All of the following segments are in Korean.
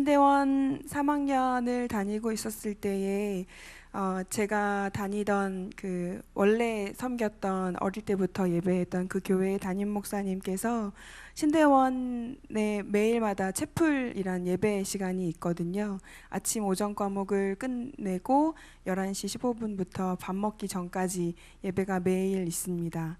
신대원 3학년을 다니고 있었을 때에 제가 다니던 그 원래 섬겼던 어릴 때부터 예배했던 그 교회의 담임 목사님께서 신대원에 매일마다 채플이란 예배 시간이 있거든요. 아침 오전 과목을 끝내고 11시 15분부터 밥 먹기 전까지 예배가 매일 있습니다.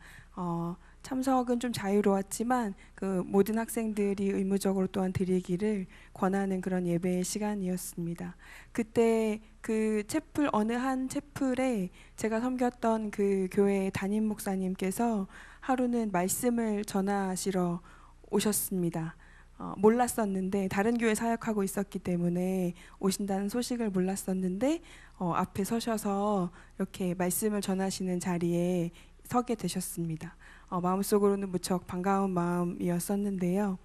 참석은 좀 자유로웠지만 그 모든 학생들이 의무적으로 또한 드리기를 권하는 그런 예배의 시간이었습니다. 그때 그 채플 어느 한 채플에 제가 섬겼던 그 교회의 담임 목사님께서 하루는 말씀을 전하시러 오셨습니다. 몰랐었는데 다른 교회 사역하고 있었기 때문에 오신다는 소식을 몰랐었는데 앞에 서셔서 이렇게 말씀을 전하시는 자리에 서게 되셨습니다. 마음속으로는 무척 반가운 마음이었었는데요.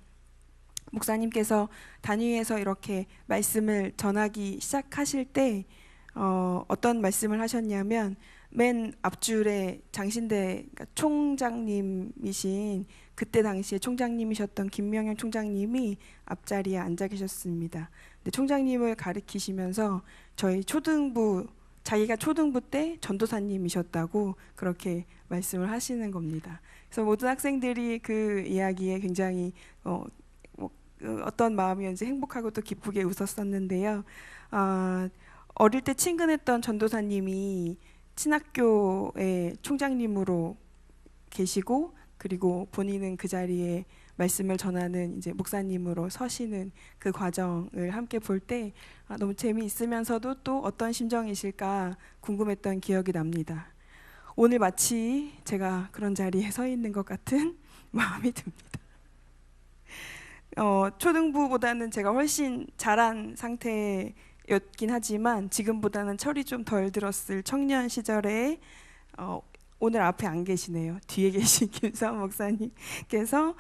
목사님께서 단위에서 이렇게 말씀을 전하기 시작하실 때 어떤 말씀을 하셨냐면 맨 앞줄에 장신대 그러니까 총장님이신 그때 당시에 총장님이셨던 김명현 총장님이 앞자리에 앉아 계셨습니다. 근데 총장님을 가리키시면서 저희 초등부 자기가 초등부 때 전도사님이셨다고 그렇게 말씀을 하시는 겁니다. 그래서 모든 학생들이 그 이야기에 굉장히 어떤 마음이었는지 행복하고 또 기쁘게 웃었었는데요. 어릴 때 친근했던 전도사님이 친학교의 총장님으로 계시고 그리고 본인은 그 자리에 말씀을 전하는 이제 목사님으로 서시는 그 과정을 함께 볼 때 너무 재미있으면서도 또 어떤 심정이실까 궁금했던 기억이 납니다. 오늘 마치 제가 그런 자리에 서 있는 것 같은 마음이 듭니다. 초등부보다는 제가 훨씬 자란 상태였긴 하지만 지금보다는 철이 좀 덜 들었을 청년 시절에 오늘 앞에 안 계시네요. 뒤에 계신 김사원 목사님께서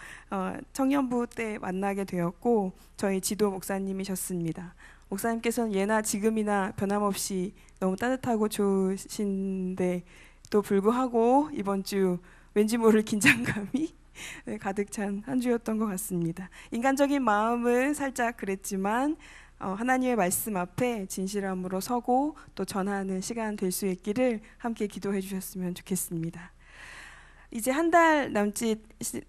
청년부 때 만나게 되었고 저희 지도 목사님이셨습니다. 목사님께서는 예나 지금이나 변함없이 너무 따뜻하고 좋으신데 또 불구하고 이번 주 왠지 모를 긴장감이 가득 찬 한 주였던 것 같습니다. 인간적인 마음은 살짝 그랬지만 하나님의 말씀 앞에 진실함으로 서고 또 전하는 시간 될 수 있기를 함께 기도해 주셨으면 좋겠습니다. 이제 한 달 남짓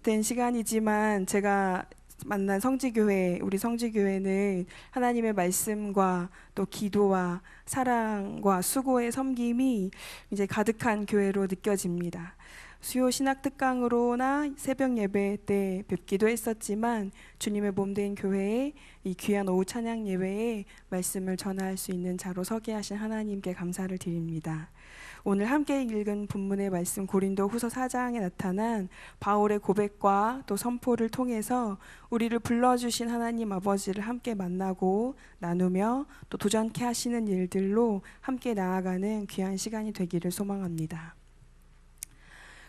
된 시간이지만 제가 만난 성지교회, 우리 성지교회는 하나님의 말씀과 또 기도와 사랑과 수고의 섬김이 이제 가득한 교회로 느껴집니다. 수요 신학 특강으로나 새벽 예배 때 뵙기도 했었지만 주님의 몸된 교회에 이 귀한 오후 찬양 예배에 말씀을 전할 수 있는 자로 서게 하신 하나님께 감사를 드립니다. 오늘 함께 읽은 본문의 말씀 고린도 후서 4장에 나타난 바울의 고백과 또 선포를 통해서 우리를 불러주신 하나님 아버지를 함께 만나고 나누며 또 도전케 하시는 일들로 함께 나아가는 귀한 시간이 되기를 소망합니다.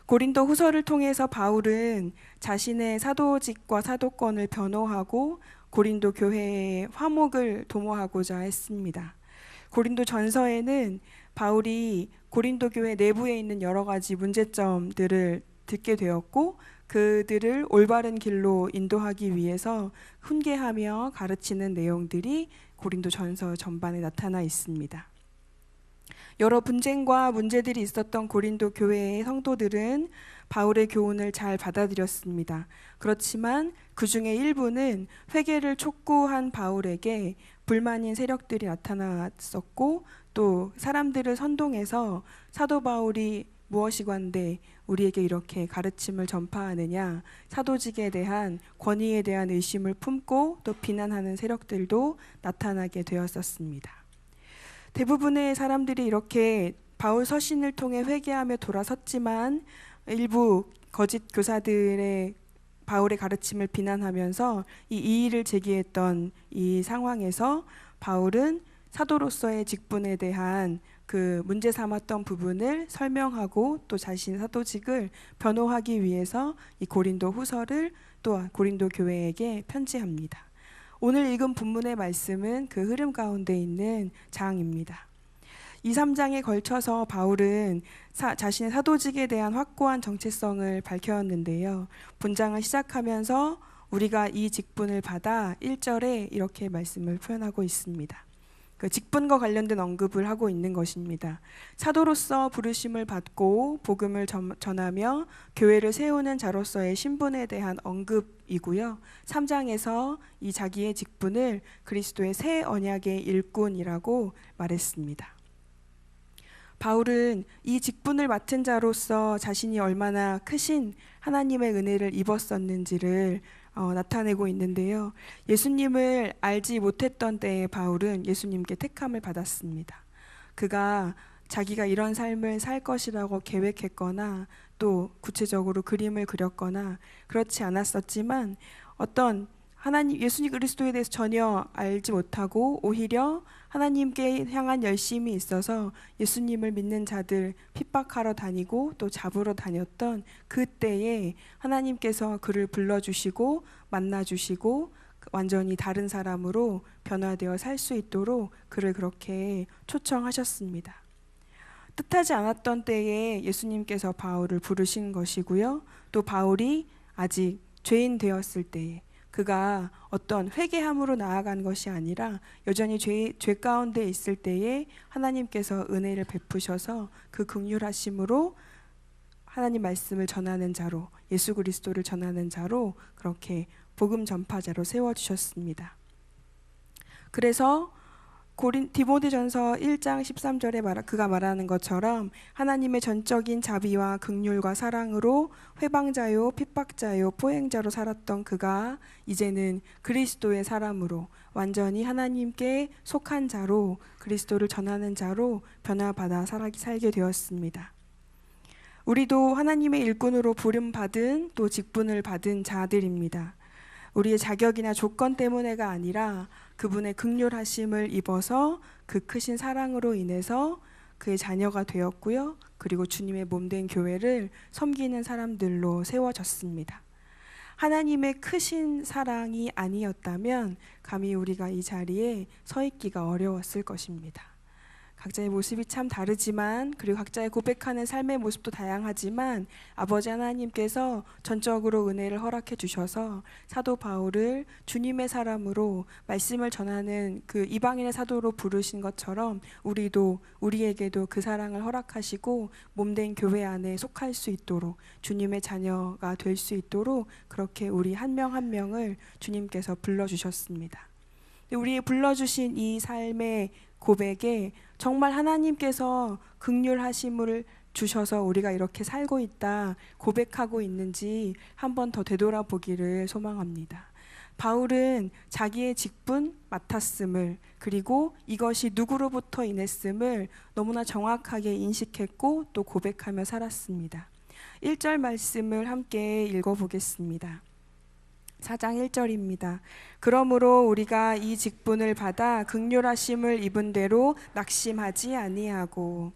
고린도 후서를 통해서 바울은 자신의 사도직과 사도권을 변호하고 고린도 교회의 화목을 도모하고자 했습니다. 고린도 전서에는 바울이 고린도 교회 내부에 있는 여러 가지 문제점들을 듣게 되었고 그들을 올바른 길로 인도하기 위해서 훈계하며 가르치는 내용들이 고린도 전서 전반에 나타나 있습니다. 여러 분쟁과 문제들이 있었던 고린도 교회의 성도들은 바울의 교훈을 잘 받아들였습니다. 그렇지만 그 중에 일부는 회개를 촉구한 바울에게 불만인 세력들이 나타났었고 또 사람들을 선동해서 사도 바울이 무엇이건데 우리에게 이렇게 가르침을 전파하느냐, 사도직에 대한 권위에 대한 의심을 품고 또 비난하는 세력들도 나타나게 되었었습니다. 대부분의 사람들이 이렇게 바울 서신을 통해 회개하며 돌아섰지만 일부 거짓 교사들의 바울의 가르침을 비난하면서 이 이의를 제기했던 이 상황에서 바울은 사도로서의 직분에 대한 그 문제 삼았던 부분을 설명하고 또 자신의 사도직을 변호하기 위해서 이 고린도 후서를 또 고린도 교회에게 편지합니다. 오늘 읽은 본문의 말씀은 그 흐름 가운데 있는 장입니다. 2, 3장에 걸쳐서 바울은 자신의 사도직에 대한 확고한 정체성을 밝혔는데요. 본장을 시작하면서 우리가 이 직분을 받아 1절에 이렇게 말씀을 표현하고 있습니다. 그 직분과 관련된 언급을 하고 있는 것입니다. 사도로서 부르심을 받고 복음을 전하며 교회를 세우는 자로서의 신분에 대한 언급이고요. 3장에서 이 자기의 직분을 그리스도의 새 언약의 일꾼이라고 말했습니다. 바울은 이 직분을 맡은 자로서 자신이 얼마나 크신 하나님의 은혜를 입었었는지를 나타내고 있는데요. 예수님을 알지 못했던 때에 바울은 예수님께 택함을 받았습니다. 그가 자기가 이런 삶을 살 것이라고 계획했거나 또 구체적으로 그림을 그렸거나 그렇지 않았었지만 어떤 하나님 예수 그리스도에 대해서 전혀 알지 못하고 오히려 하나님께 향한 열심이 있어서 예수님을 믿는 자들 핍박하러 다니고 또 잡으러 다녔던 그때에 하나님께서 그를 불러주시고 만나주시고 완전히 다른 사람으로 변화되어 살 수 있도록 그를 그렇게 초청하셨습니다. 뜻하지 않았던 때에 예수님께서 바울을 부르신 것이고요. 또 바울이 아직 죄인 되었을 때에 그가 어떤 회개함으로 나아간 것이 아니라 여전히 죄 가운데 있을 때에 하나님께서 은혜를 베푸셔서 그 긍휼하심으로 하나님 말씀을 전하는 자로 예수 그리스도를 전하는 자로 그렇게 복음 전파자로 세워주셨습니다. 그래서 디모데전서 1장 13절에 그가 말하는 것처럼 하나님의 전적인 자비와 긍휼과 사랑으로 회방자요 핍박자요 포행자로 살았던 그가 이제는 그리스도의 사람으로 완전히 하나님께 속한 자로 그리스도를 전하는 자로 변화받아 살게 되었습니다. 우리도 하나님의 일꾼으로 부름받은 또 직분을 받은 자들입니다. 우리의 자격이나 조건 때문에가 아니라 그분의 긍휼하심을 입어서 그 크신 사랑으로 인해서 그의 자녀가 되었고요. 그리고 주님의 몸된 교회를 섬기는 사람들로 세워졌습니다. 하나님의 크신 사랑이 아니었다면 감히 우리가 이 자리에 서 있기가 어려웠을 것입니다. 각자의 모습이 참 다르지만 그리고 각자의 고백하는 삶의 모습도 다양하지만 아버지 하나님께서 전적으로 은혜를 허락해 주셔서 사도 바울을 주님의 사람으로 말씀을 전하는 그 이방인의 사도로 부르신 것처럼 우리에게도 그 사랑을 허락하시고 몸된 교회 안에 속할 수 있도록 주님의 자녀가 될 수 있도록 그렇게 우리 한 명 한 명을 주님께서 불러주셨습니다. 우리 불러주신 이 삶의 고백에 정말 하나님께서 긍휼하심을 주셔서 우리가 이렇게 살고 있다 고백하고 있는지 한 번 더 되돌아보기를 소망합니다. 바울은 자기의 직분 맡았음을 그리고 이것이 누구로부터 인했음을 너무나 정확하게 인식했고 또 고백하며 살았습니다. 1절 말씀을 함께 읽어보겠습니다. 4장 1절입니다. 그러므로 우리가 이 직분을 받아 긍휼하심을 입은 대로 낙심하지 아니하고.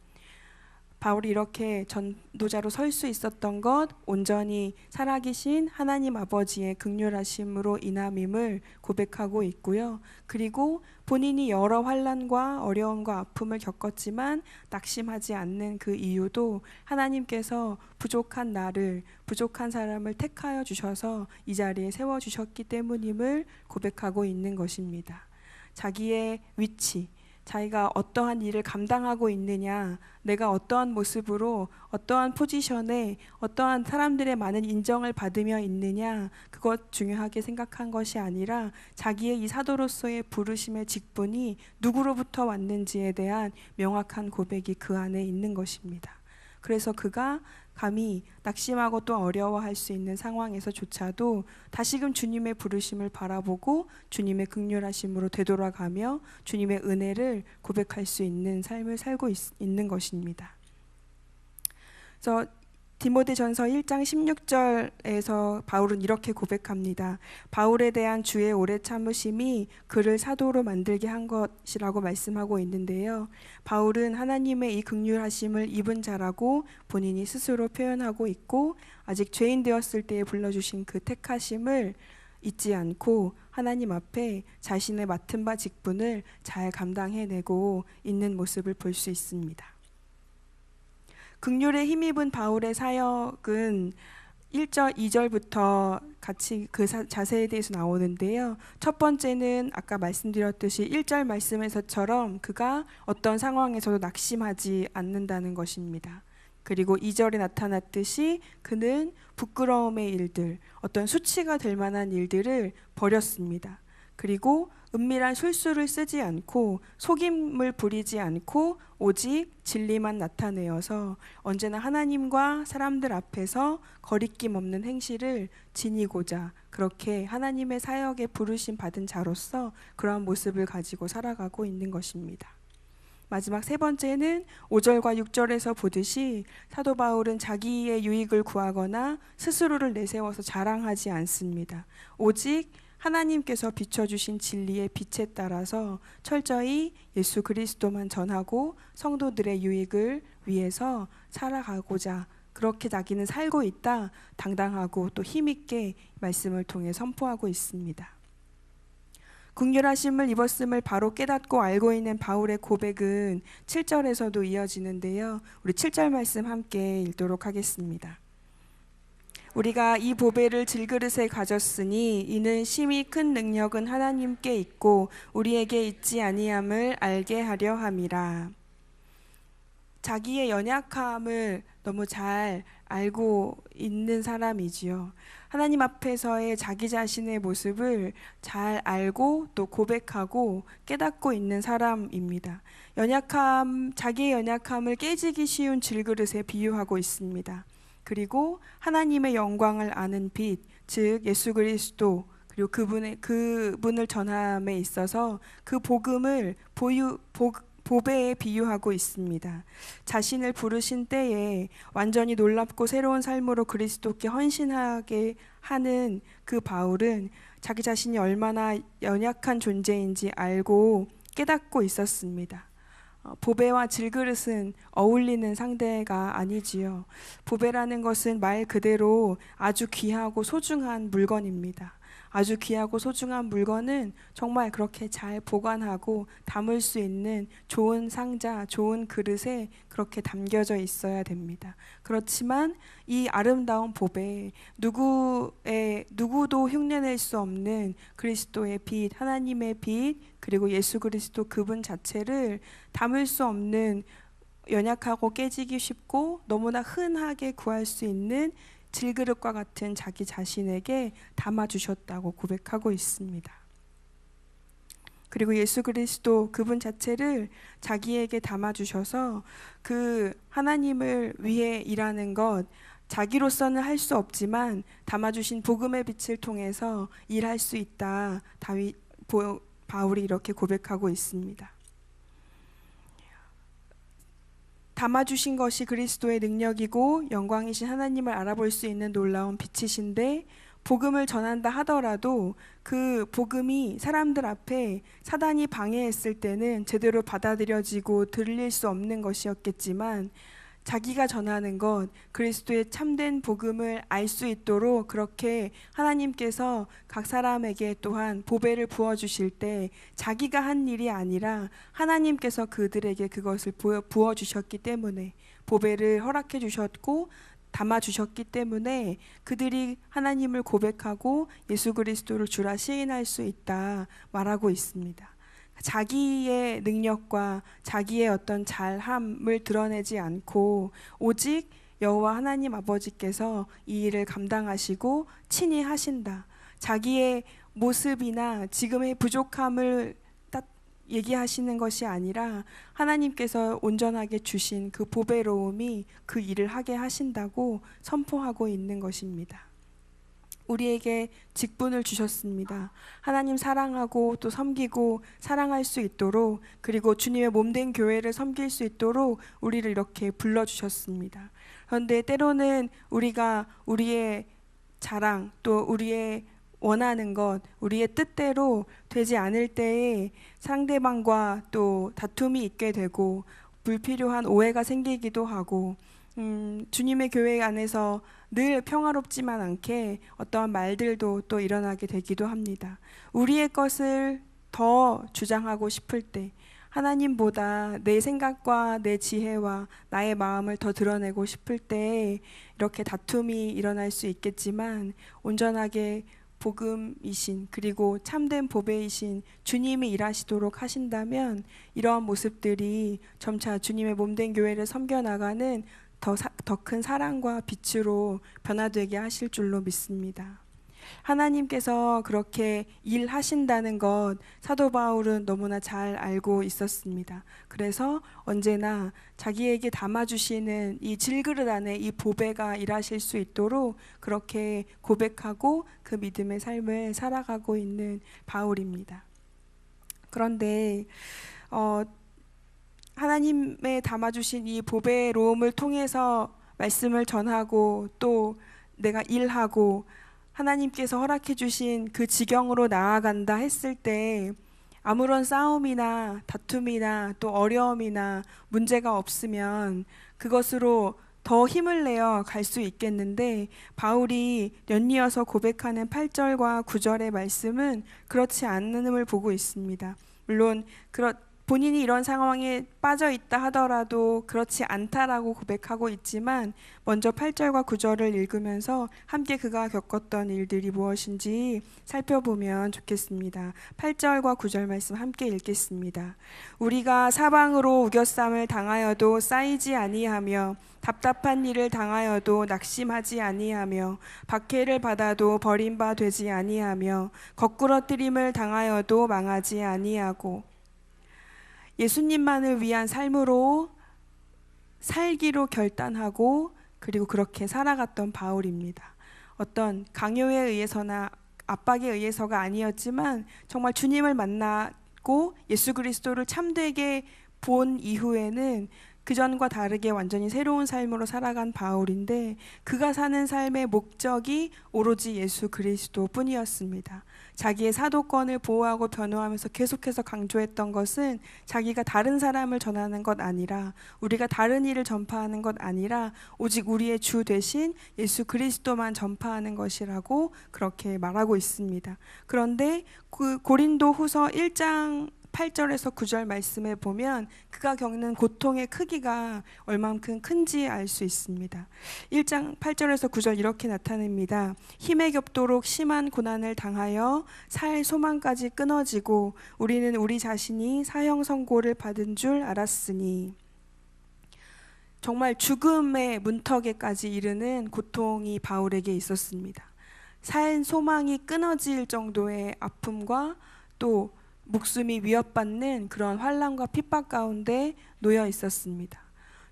바울이 이렇게 전도자로 설 수 있었던 것 온전히 살아계신 하나님 아버지의 긍휼하심으로 인함임을 고백하고 있고요. 그리고 본인이 여러 환난과 어려움과 아픔을 겪었지만 낙심하지 않는 그 이유도 하나님께서 부족한 나를 부족한 사람을 택하여 주셔서 이 자리에 세워주셨기 때문임을 고백하고 있는 것입니다. 자기의 위치 자기가 어떠한 일을 감당하고 있느냐, 내가 어떠한 모습으로 어떠한 포지션에 어떠한 사람들의 많은 인정을 받으며 있느냐, 그것 중요하게 생각한 것이 아니라 자기의 이 사도로서의 부르심의 직분이 누구로부터 왔는지에 대한 명확한 고백이 그 안에 있는 것입니다. 그래서 그가 감히 낙심하고 또 어려워할 수 있는 상황에서조차도 다시금 주님의 부르심을 바라보고 주님의 긍휼하심으로 되돌아가며 주님의 은혜를 고백할 수 있는 삶을 살고 있는 것입니다. 그래서 디모데전서 1장 16절에서 바울은 이렇게 고백합니다. 바울에 대한 주의 오래 참으심이 그를 사도로 만들게 한 것이라고 말씀하고 있는데요. 바울은 하나님의 이 긍휼하심을 입은 자라고 본인이 스스로 표현하고 있고 아직 죄인 되었을 때에 불러주신 그 택하심을 잊지 않고 하나님 앞에 자신의 맡은 바 직분을 잘 감당해내고 있는 모습을 볼 수 있습니다. 긍휼에 힘입은 바울의 사역은 1절, 2절부터 같이 그 자세에 대해서 나오는데요. 첫 번째는 아까 말씀드렸듯이 1절 말씀에서처럼 그가 어떤 상황에서도 낙심하지 않는다는 것입니다. 그리고 2절에 나타났듯이 그는 부끄러움의 일들, 어떤 수치가 될 만한 일들을 버렸습니다. 그리고 은밀한 술수를 쓰지 않고 속임을 부리지 않고 오직 진리만 나타내어서 언제나 하나님과 사람들 앞에서 거리낌 없는 행실을 지니고자 그렇게 하나님의 사역에 부르심 받은 자로서 그러한 모습을 가지고 살아가고 있는 것입니다. 마지막 세 번째는 5절과 6절에서 보듯이 사도 바울은 자기의 유익을 구하거나 스스로를 내세워서 자랑하지 않습니다. 오직 하나님께서 비춰주신 진리의 빛에 따라서 철저히 예수 그리스도만 전하고 성도들의 유익을 위해서 살아가고자 그렇게 자기는 살고 있다 당당하고 또 힘있게 말씀을 통해 선포하고 있습니다. 긍휼하심을 입었음을 바로 깨닫고 알고 있는 바울의 고백은 7절에서도 이어지는데요. 우리 7절 말씀 함께 읽도록 하겠습니다. 우리가 이 보배를 질그릇에 가졌으니 이는 심히 큰 능력은 하나님께 있고 우리에게 있지 아니함을 알게 하려 함이라. 자기의 연약함을 너무 잘 알고 있는 사람이지요. 하나님 앞에서의 자기 자신의 모습을 잘 알고 또 고백하고 깨닫고 있는 사람입니다. 자기의 연약함을 깨지기 쉬운 질그릇에 비유하고 있습니다. 그리고 하나님의 영광을 아는 빛, 즉 예수 그리스도 그리고 그분을 전함에 있어서 그 복음을 보배에 비유하고 있습니다. 자신을 부르신 때에 완전히 놀랍고 새로운 삶으로 그리스도께 헌신하게 하는 그 바울은 자기 자신이 얼마나 연약한 존재인지 알고 깨닫고 있었습니다. 보배와 질그릇은 어울리는 상대가 아니지요. 보배라는 것은 말 그대로 아주 귀하고 소중한 물건입니다. 아주 귀하고 소중한 물건은 정말 그렇게 잘 보관하고 담을 수 있는 좋은 상자, 좋은 그릇에 그렇게 담겨져 있어야 됩니다. 그렇지만 이 아름다운 보배, 누구도 흉내낼 수 없는 그리스도의 빛, 하나님의 빛, 그리고 예수 그리스도 그분 자체를 담을 수 없는 연약하고 깨지기 쉽고 너무나 흔하게 구할 수 있는 질그릇과 같은 자기 자신에게 담아주셨다고 고백하고 있습니다. 그리고 예수 그리스도 그분 자체를 자기에게 담아주셔서 그 하나님을 위해 일하는 것, 자기로서는 할 수 없지만 담아주신 복음의 빛을 통해서 일할 수 있다. 바울이 이렇게 고백하고 있습니다. 담아주신 것이 그리스도의 능력이고 영광이신 하나님을 알아볼 수 있는 놀라운 빛이신데 복음을 전한다 하더라도 그 복음이 사람들 앞에 사단이 방해했을 때는 제대로 받아들여지고 들릴 수 없는 것이었겠지만 자기가 전하는 것, 그리스도의 참된 복음을 알 수 있도록 그렇게 하나님께서 각 사람에게 또한 보배를 부어주실 때 자기가 한 일이 아니라 하나님께서 그들에게 그것을 부어주셨기 때문에 보배를 허락해 주셨고 담아주셨기 때문에 그들이 하나님을 고백하고 예수 그리스도를 주라 시인할 수 있다 말하고 있습니다. 자기의 능력과 자기의 어떤 잘함을 드러내지 않고 오직 여호와 하나님 아버지께서 이 일을 감당하시고 친히 하신다. 자기의 모습이나 지금의 부족함을 딱 얘기하시는 것이 아니라 하나님께서 온전하게 주신 그 보배로움이 그 일을 하게 하신다고 선포하고 있는 것입니다. 우리에게 직분을 주셨습니다. 하나님 사랑하고 또 섬기고 사랑할 수 있도록 그리고 주님의 몸된 교회를 섬길 수 있도록 우리를 이렇게 불러주셨습니다. 그런데 때로는 우리가 우리의 자랑 또 우리의 원하는 것, 우리의 뜻대로 되지 않을 때에 상대방과 또 다툼이 있게 되고 불필요한 오해가 생기기도 하고 주님의 교회 안에서 늘 평화롭지만 않게 어떠한 말들도 또 일어나게 되기도 합니다. 우리의 것을 더 주장하고 싶을 때 하나님보다 내 생각과 내 지혜와 나의 마음을 더 드러내고 싶을 때 이렇게 다툼이 일어날 수 있겠지만, 온전하게 복음이신 그리고 참된 보배이신 주님이 일하시도록 하신다면 이러한 모습들이 점차 주님의 몸된 교회를 섬겨나가는 더 큰 사랑과 빛으로 변화되게 하실 줄로 믿습니다. 하나님께서 그렇게 일하신다는 것 사도 바울은 너무나 잘 알고 있었습니다. 그래서 언제나 자기에게 담아주시는 이 질그릇 안에 이 보배가 일하실 수 있도록 그렇게 고백하고 그 믿음의 삶을 살아가고 있는 바울입니다. 그런데 하나님의 담아주신 이 보배로움을 통해서 말씀을 전하고 또 내가 일하고 하나님께서 허락해 주신 그 지경으로 나아간다 했을 때 아무런 싸움이나 다툼이나 또 어려움이나 문제가 없으면 그것으로 더 힘을 내어 갈 수 있겠는데, 바울이 연이어서 고백하는 8절과 9절의 말씀은 그렇지 않음을 보고 있습니다. 물론 본인이 이런 상황에 빠져 있다 하더라도 그렇지 않다라고 고백하고 있지만, 먼저 8절과 9절을 읽으면서 함께 그가 겪었던 일들이 무엇인지 살펴보면 좋겠습니다. 8절과 9절 말씀 함께 읽겠습니다. 우리가 사방으로 우겨쌈을 당하여도 쌓이지 아니하며 답답한 일을 당하여도 낙심하지 아니하며 박해를 받아도 버림바 되지 아니하며 거꾸러뜨림을 당하여도 망하지 아니하고 예수님만을 위한 삶으로 살기로 결단하고 그리고 그렇게 살아갔던 바울입니다. 어떤 강요에 의해서나 압박에 의해서가 아니었지만 정말 주님을 만나고 예수 그리스도를 참되게 본 이후에는 그전과 다르게 완전히 새로운 삶으로 살아간 바울인데, 그가 사는 삶의 목적이 오로지 예수 그리스도 뿐이었습니다. 자기의 사도권을 보호하고 변호하면서 계속해서 강조했던 것은 자기가 다른 사람을 전하는 것 아니라, 우리가 다른 일을 전파하는 것 아니라 오직 우리의 주 되신 예수 그리스도만 전파하는 것이라고 그렇게 말하고 있습니다. 그런데 그 고린도 후서 1장 8절에서 9절 말씀에 보면 그가 겪는 고통의 크기가 얼만큼 큰지 알 수 있습니다. 1장 8절에서 9절 이렇게 나타냅니다. 힘에 겹도록 심한 고난을 당하여 살 소망까지 끊어지고 우리는 우리 자신이 사형 선고를 받은 줄 알았으니, 정말 죽음의 문턱에까지 이르는 고통이 바울에게 있었습니다. 살 소망이 끊어질 정도의 아픔과 또 목숨이 위협받는 그런 환난과 핍박 가운데 놓여 있었습니다.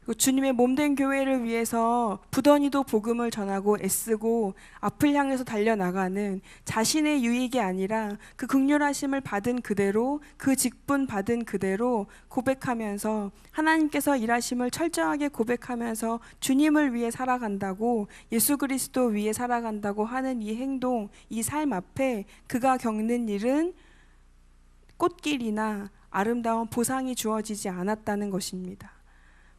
그리고 주님의 몸된 교회를 위해서 부더니도 복음을 전하고 애쓰고 앞을 향해서 달려나가는 자신의 유익이 아니라 그 긍휼하심을 받은 그대로, 그 직분 받은 그대로 고백하면서 하나님께서 일하심을 철저하게 고백하면서 주님을 위해 살아간다고, 예수 그리스도 위해 살아간다고 하는 이 행동, 이 삶 앞에 그가 겪는 일은 꽃길이나 아름다운 보상이 주어지지 않았다는 것입니다.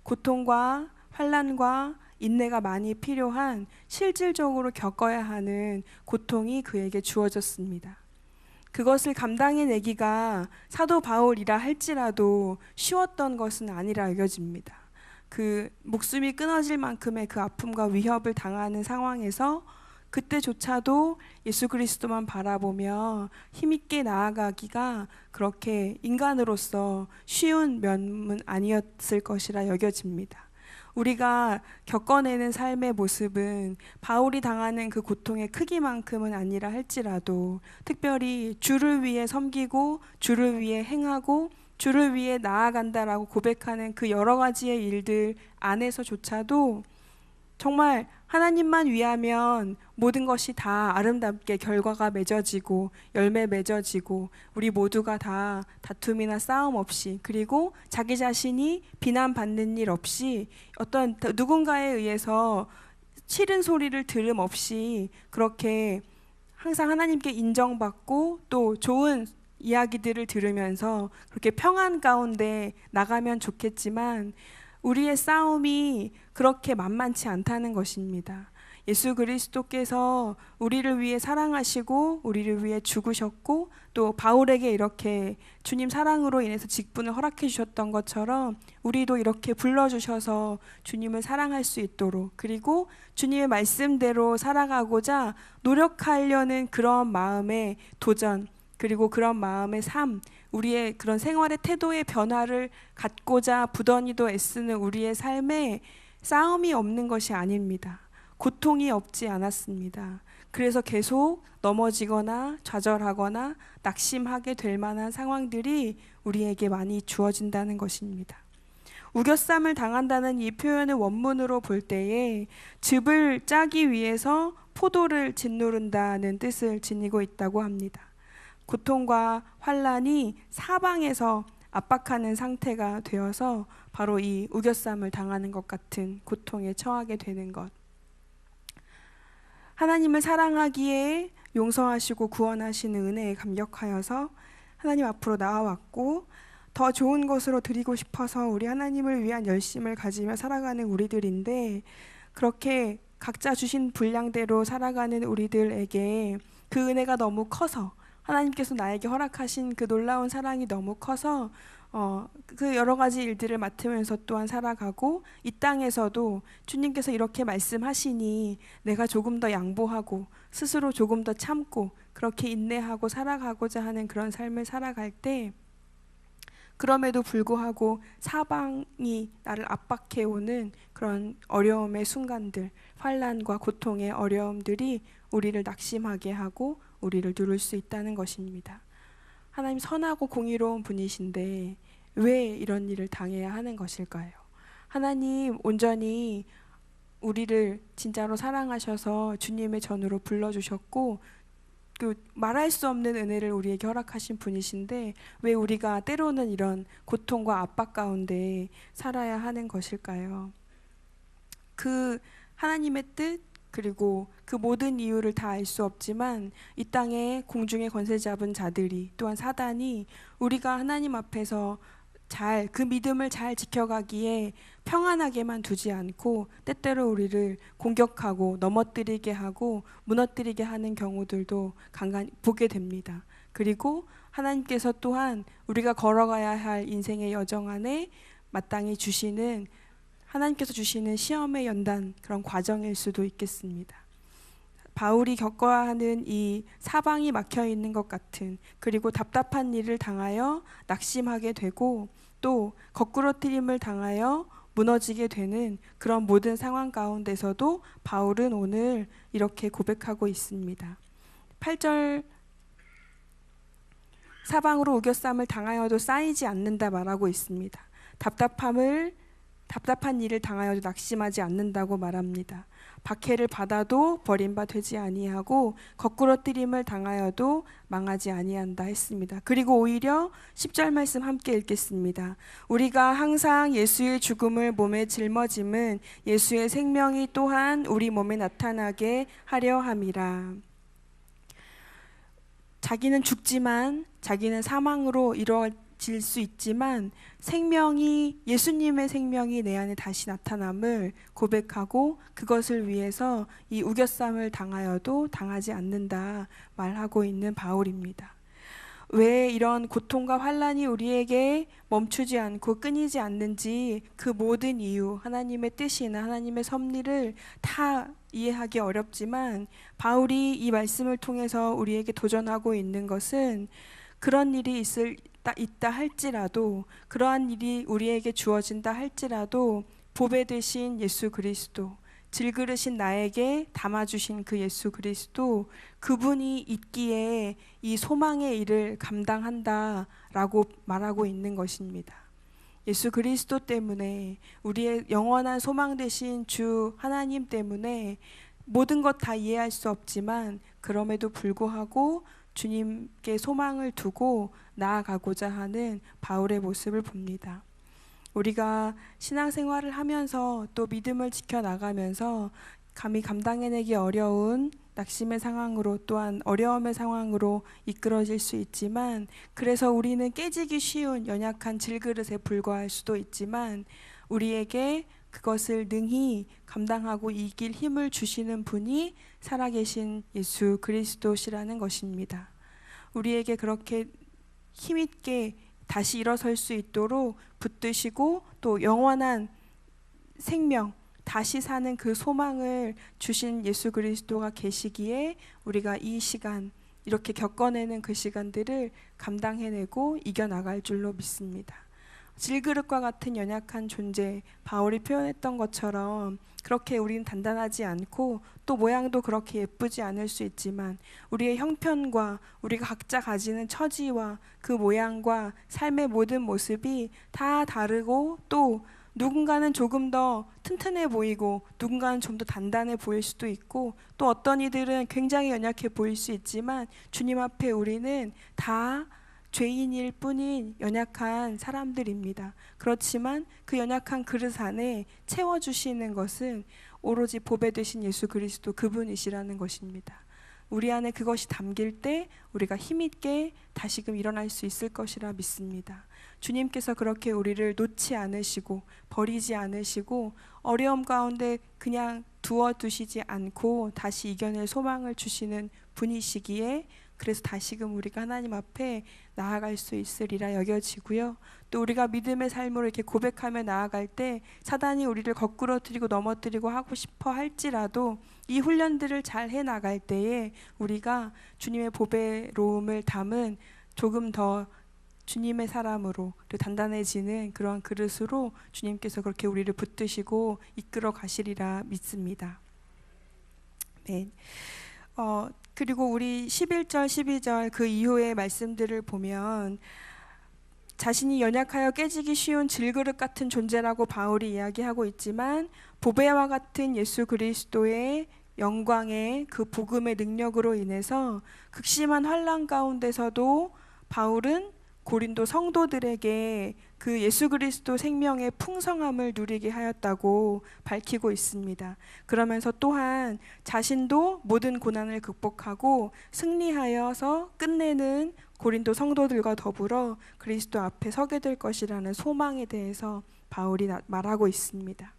고통과 환난과 인내가 많이 필요한 실질적으로 겪어야 하는 고통이 그에게 주어졌습니다. 그것을 감당해내기가 사도 바울이라 할지라도 쉬웠던 것은 아니라 여겨집니다. 그 목숨이 끊어질 만큼의 그 아픔과 위협을 당하는 상황에서 그때조차도 예수 그리스도만 바라보며 힘있게 나아가기가 그렇게 인간으로서 쉬운 면은 아니었을 것이라 여겨집니다. 우리가 겪어내는 삶의 모습은 바울이 당하는 그 고통의 크기만큼은 아니라 할지라도, 특별히 주를 위해 섬기고 주를 위해 행하고 주를 위해 나아간다라고 고백하는 그 여러 가지의 일들 안에서조차도 정말 하나님만 위하면 모든 것이 다 아름답게 결과가 맺어지고 열매 맺어지고 우리 모두가 다 다툼이나 싸움 없이, 그리고 자기 자신이 비난받는 일 없이, 어떤 누군가에 의해서 싫은 소리를 들음 없이 그렇게 항상 하나님께 인정받고 또 좋은 이야기들을 들으면서 그렇게 평안 가운데 나가면 좋겠지만, 우리의 싸움이 그렇게 만만치 않다는 것입니다. 예수 그리스도께서 우리를 위해 사랑하시고 우리를 위해 죽으셨고 또 바울에게 이렇게 주님 사랑으로 인해서 직분을 허락해 주셨던 것처럼 우리도 이렇게 불러주셔서 주님을 사랑할 수 있도록, 그리고 주님의 말씀대로 살아가고자 노력하려는 그런 마음의 도전, 그리고 그런 마음의 삶, 우리의 그런 생활의 태도의 변화를 갖고자 부단히도 애쓰는 우리의 삶에 싸움이 없는 것이 아닙니다. 고통이 없지 않았습니다. 그래서 계속 넘어지거나 좌절하거나 낙심하게 될 만한 상황들이 우리에게 많이 주어진다는 것입니다. 우겨쌈을 당한다는 이 표현을 원문으로 볼 때에 즙을 짜기 위해서 포도를 짓누른다는 뜻을 지니고 있다고 합니다. 고통과 환난이 사방에서 압박하는 상태가 되어서 바로 이 우겨쌈을 당하는 것 같은 고통에 처하게 되는 것. 하나님을 사랑하기에 용서하시고 구원하시는 은혜에 감격하여서 하나님 앞으로 나아왔고, 더 좋은 것으로 드리고 싶어서 우리 하나님을 위한 열심을 가지며 살아가는 우리들인데, 그렇게 각자 주신 분량대로 살아가는 우리들에게 그 은혜가 너무 커서, 하나님께서 나에게 허락하신 그 놀라운 사랑이 너무 커서 그 여러 가지 일들을 맡으면서 또한 살아가고, 이 땅에서도 주님께서 이렇게 말씀하시니 내가 조금 더 양보하고 스스로 조금 더 참고 그렇게 인내하고 살아가고자 하는 그런 삶을 살아갈 때, 그럼에도 불구하고 사방이 나를 압박해오는 그런 어려움의 순간들, 환난과 고통의 어려움들이 우리를 낙심하게 하고 우리를 누를 수 있다는 것입니다. 하나님 선하고 공의로운 분이신데 왜 이런 일을 당해야 하는 것일까요? 하나님 온전히 우리를 진짜로 사랑하셔서 주님의 전으로 불러주셨고, 그 말할 수 없는 은혜를 우리에게 허락하신 분이신데 왜 우리가 때로는 이런 고통과 압박 가운데 살아야 하는 것일까요? 그 하나님의 뜻, 그리고 그 모든 이유를 다 알 수 없지만 이 땅에 공중의 권세 잡은 자들이, 또한 사단이 우리가 하나님 앞에서 그 믿음을 잘 지켜가기에 평안하게만 두지 않고 때때로 우리를 공격하고 넘어뜨리게 하고 무너뜨리게 하는 경우들도 간간히 보게 됩니다. 그리고 하나님께서 또한 우리가 걸어가야 할 인생의 여정 안에 마땅히 주시는, 하나님께서 주시는 시험에 연단 그런 과정일 수도 있겠습니다. 바울이 겪어야 하는 이 사방이 막혀 있는 것 같은, 그리고 답답한 일을 당하여 낙심하게 되고 또 거꾸로뜨림을 당하여 무너지게 되는 그런 모든 상황 가운데서도 바울은 오늘 이렇게 고백하고 있습니다. 8절, 사방으로 우겨쌈을 당하여도 쌓이지 않는다 말하고 있습니다. 답답한 일을 당하여도 낙심하지 않는다고 말합니다. 박해를 받아도 버림받지 아니하고 거꾸로뜨림을 당하여도 망하지 아니한다 했습니다. 그리고 오히려 10절 말씀 함께 읽겠습니다. 우리가 항상 예수의 죽음을 몸에 짊어짐은 예수의 생명이 또한 우리 몸에 나타나게 하려 함이라. 자기는 죽지만, 자기는 사망으로 이루어질 수 있지만 예수님의 생명이 내 안에 다시 나타남을 고백하고 그것을 위해서 이 우겨쌈을 당하여도 당하지 않는다 말하고 있는 바울입니다. 왜 이런 고통과 환난이 우리에게 멈추지 않고 끊이지 않는지, 그 모든 이유, 하나님의 뜻이나 하나님의 섭리를 다 이해하기 어렵지만 바울이 이 말씀을 통해서 우리에게 도전하고 있는 것은, 그런 일이 있다 할지라도, 그러한 일이 우리에게 주어진다 할지라도 보배 되신 예수 그리스도, 질그릇인 나에게 담아주신 그 예수 그리스도, 그분이 있기에 이 소망의 일을 감당한다라고 말하고 있는 것입니다. 예수 그리스도 때문에, 우리의 영원한 소망 되신 주 하나님 때문에 모든 것 다 이해할 수 없지만 그럼에도 불구하고 주님께 소망을 두고 나아가고자 하는 바울의 모습을 봅니다. 우리가 신앙생활을 하면서 또 믿음을 지켜나가면서 감히 감당해내기 어려운 낙심의 상황으로, 또한 어려움의 상황으로 이끌어질 수 있지만, 그래서 우리는 깨지기 쉬운 연약한 질그릇에 불과할 수도 있지만 우리에게 그것을 능히 감당하고 이길 힘을 주시는 분이 살아계신 예수 그리스도시라는 것입니다. 우리에게 그렇게 힘있게 다시 일어설 수 있도록 붙드시고 또 영원한 생명, 다시 사는 그 소망을 주신 예수 그리스도가 계시기에 우리가 이 시간, 이렇게 겪어내는 그 시간들을 감당해내고 이겨나갈 줄로 믿습니다. 질그릇과 같은 연약한 존재, 바울이 표현했던 것처럼 그렇게 우리는 단단하지 않고 또 모양도 그렇게 예쁘지 않을 수 있지만 우리의 형편과 우리가 각자 가지는 처지와 그 모양과 삶의 모든 모습이 다 다르고 또 누군가는 조금 더 튼튼해 보이고 누군가는 좀 더 단단해 보일 수도 있고 또 어떤 이들은 굉장히 연약해 보일 수 있지만 주님 앞에 우리는 다 죄인일 뿐인 연약한 사람들입니다. 그렇지만 그 연약한 그릇 안에 채워주시는 것은 오로지 보배 되신 예수 그리스도 그분이시라는 것입니다. 우리 안에 그것이 담길 때 우리가 힘있게 다시금 일어날 수 있을 것이라 믿습니다. 주님께서 그렇게 우리를 놓지 않으시고 버리지 않으시고 어려움 가운데 그냥 두어두시지 않고 다시 이겨낼 소망을 주시는 분이시기에 그래서 다시금 우리가 하나님 앞에 나아갈 수 있으리라 여겨지고요. 또 우리가 믿음의 삶으로 이렇게 고백하며 나아갈 때 사단이 우리를 거꾸러뜨리고 넘어뜨리고 하고 싶어 할지라도 이 훈련들을 잘 해나갈 때에 우리가 주님의 보배로움을 담은 조금 더 주님의 사람으로 단단해지는 그런 그릇으로 주님께서 그렇게 우리를 붙드시고 이끌어 가시리라 믿습니다. 네. 그리고 우리 11절, 12절 그 이후의 말씀들을 보면 자신이 연약하여 깨지기 쉬운 질그릇 같은 존재라고 바울이 이야기하고 있지만 보배와 같은 예수 그리스도의 영광의 그 복음의 능력으로 인해서 극심한 환난 가운데서도 바울은 고린도 성도들에게 그 예수 그리스도 생명의 풍성함을 누리게 하였다고 밝히고 있습니다. 그러면서 또한 자신도 모든 고난을 극복하고 승리하여서 끝내는 고린도 성도들과 더불어 그리스도 앞에 서게 될 것이라는 소망에 대해서 바울이 말하고 있습니다.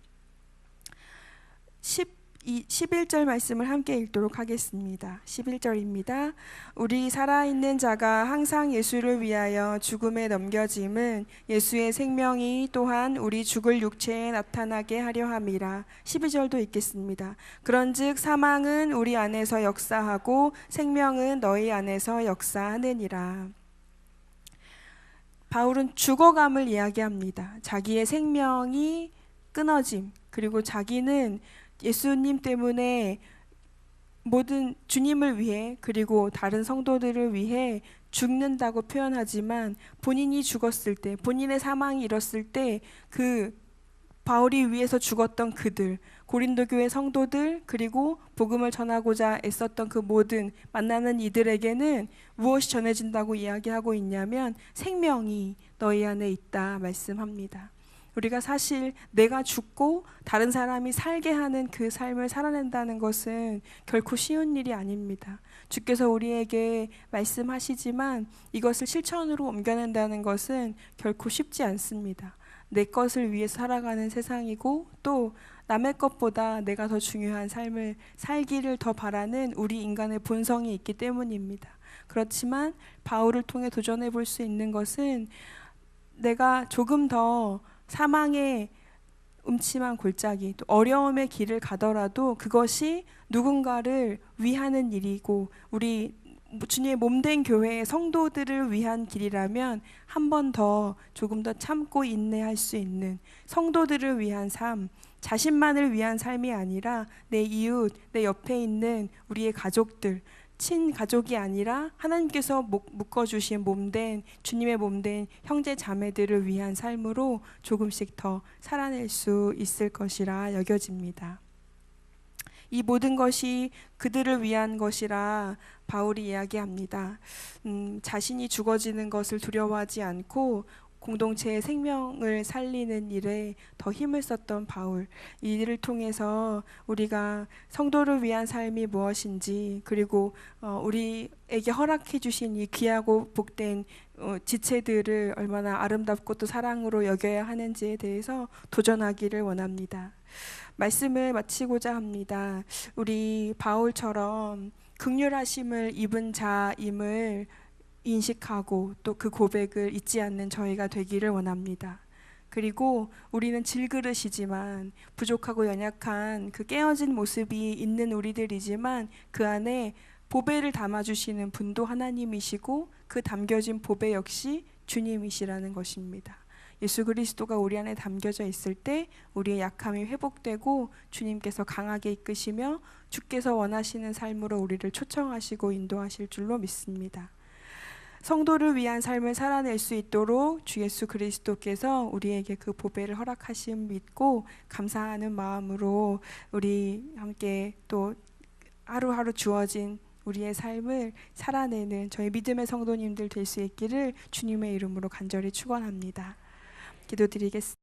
11절 말씀을 함께 읽도록 하겠습니다. 11절입니다. 우리 살아있는 자가 항상 예수를 위하여 죽음에 넘겨짐은 예수의 생명이 또한 우리 죽을 육체에 나타나게 하려 함이라. 12절도 읽겠습니다. 그런즉 사망은 우리 안에서 역사하고 생명은 너희 안에서 역사하느니라. 바울은 죽어감을 이야기합니다. 자기의 생명이 끊어짐, 그리고 자기는 예수님 때문에 모든 주님을 위해 그리고 다른 성도들을 위해 죽는다고 표현하지만 본인이 죽었을 때, 본인의 사망이 이뤘을 때 그 바울이 위해서 죽었던 그들, 고린도 교회 성도들, 그리고 복음을 전하고자 애썼던 그 모든 만나는 이들에게는 무엇이 전해진다고 이야기하고 있냐면 생명이 너희 안에 있다 말씀합니다. 우리가 사실 내가 죽고 다른 사람이 살게 하는 그 삶을 살아낸다는 것은 결코 쉬운 일이 아닙니다. 주께서 우리에게 말씀하시지만 이것을 실천으로 옮겨낸다는 것은 결코 쉽지 않습니다. 내 것을 위해서 살아가는 세상이고 또 남의 것보다 내가 더 중요한 삶을 살기를 더 바라는 우리 인간의 본성이 있기 때문입니다. 그렇지만 바울을 통해 도전해 볼 수 있는 것은 내가 조금 더 사망의 음침한 골짜기, 또 어려움의 길을 가더라도 그것이 누군가를 위하는 일이고 우리 주님의 몸된 교회의 성도들을 위한 길이라면 한 번 더 조금 더 참고 인내할 수 있는 성도들을 위한 삶, 자신만을 위한 삶이 아니라 내 이웃, 내 옆에 있는 우리의 가족들, 친가족이 아니라 하나님께서 묶어주신 몸된 주님의 몸된 형제 자매들을 위한 삶으로 조금씩 더 살아낼 수 있을 것이라 여겨집니다. 이 모든 것이 그들을 위한 것이라 바울이 이야기합니다. 자신이 죽어지는 것을 두려워하지 않고 공동체의 생명을 살리는 일에 더 힘을 썼던 바울, 이 일을 통해서 우리가 성도를 위한 삶이 무엇인지 그리고 우리에게 허락해 주신 이 귀하고 복된 지체들을 얼마나 아름답고 또 사랑으로 여겨야 하는지에 대해서 도전하기를 원합니다. 말씀을 마치고자 합니다. 우리 바울처럼 긍휼하심을 입은 자임을 인식하고 또 그 고백을 잊지 않는 저희가 되기를 원합니다. 그리고 우리는 질그릇이지만 부족하고 연약한 그 깨어진 모습이 있는 우리들이지만 그 안에 보배를 담아주시는 분도 하나님이시고 그 담겨진 보배 역시 주님이시라는 것입니다. 예수 그리스도가 우리 안에 담겨져 있을 때 우리의 약함이 회복되고 주님께서 강하게 이끄시며 주께서 원하시는 삶으로 우리를 초청하시고 인도하실 줄로 믿습니다. 성도를 위한 삶을 살아낼 수 있도록 주 예수 그리스도께서 우리에게 그 보배를 허락하심 믿고 감사하는 마음으로 우리 함께 또 하루하루 주어진 우리의 삶을 살아내는 저희 믿음의 성도님들 될 수 있기를 주님의 이름으로 간절히 축원합니다. 기도드리겠습니다.